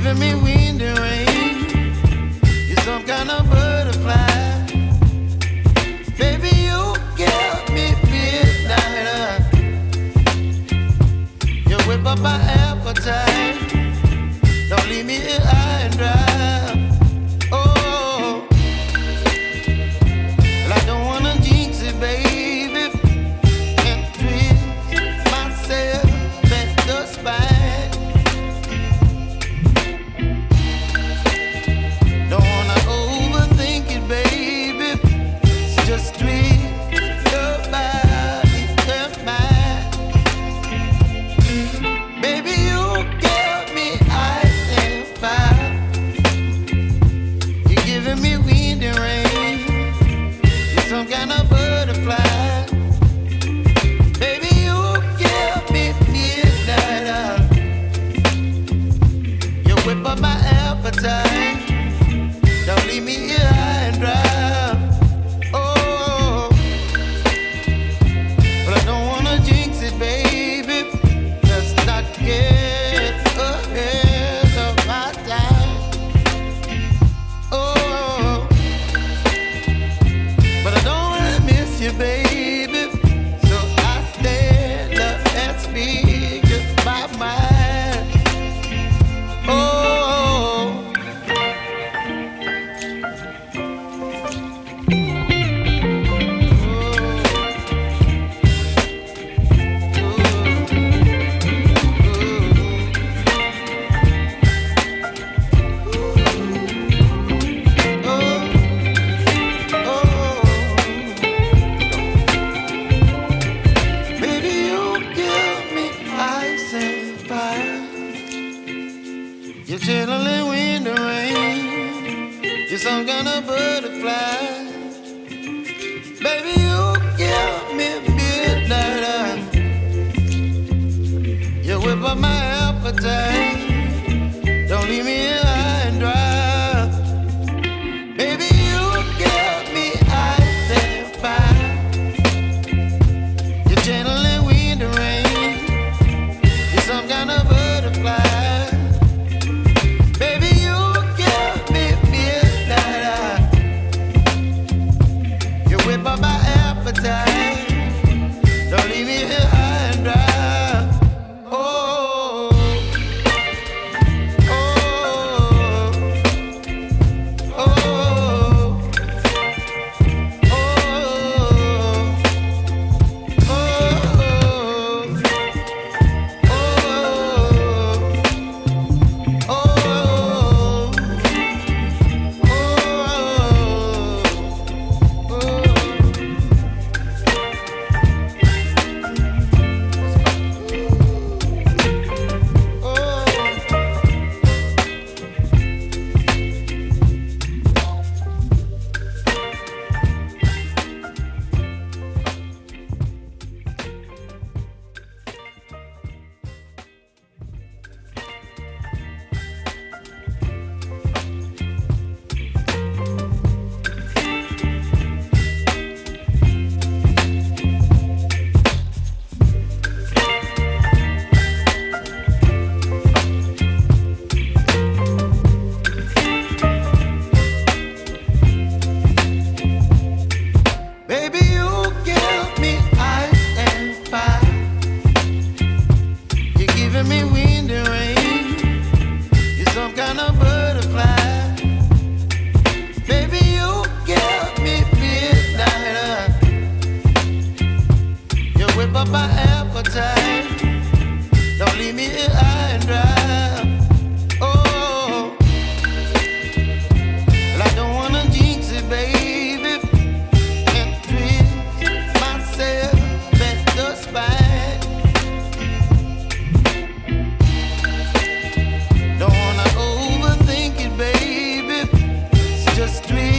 giving me wind and rain. You're some kind of butterfly. Baby, you give me midnight. You whip up my appetite. Don't leave me here high and dry. Oh, well, I don't wanna jinx it, baby, and twist myself at the spine. Don't wanna overthink it, baby. It's just twist your body and mine. Baby, you give me ice and fire. You're giving me wind and rain. You're some kind of butterfly. Baby, you give me midnight. You whip up my appetite. Don't leave me here high and dry. Oh, but I don't wanna jinx it, baby. Let's not get ahead of my time. Oh, but I don't wanna miss you, baby. So I stand up and speak my mind. Oh. Baby, you give me ice and fire. You're chilling wind and rain. You're some kind of butterfly. Baby, you give me midnight. You whip up my appetite. Don't leave me here high and dry. Baby, you give me ice and fire. You're channeling wind and rain. You're some kind of butterfly. Baby, you give me midnight. You whip up my appetite. Don't leave me here high and dry. Oh, oh, oh, oh, baby, you give me ice and fire. You're giving me wind and rain. You're some kind of butterfly. Baby, you give me midnight. You whip up my appetite. Don't leave me here high and dry. Oh, well, I don't wanna jinx it, baby, and twist myself at the spine. Don't wanna overthink it, baby. It's just twist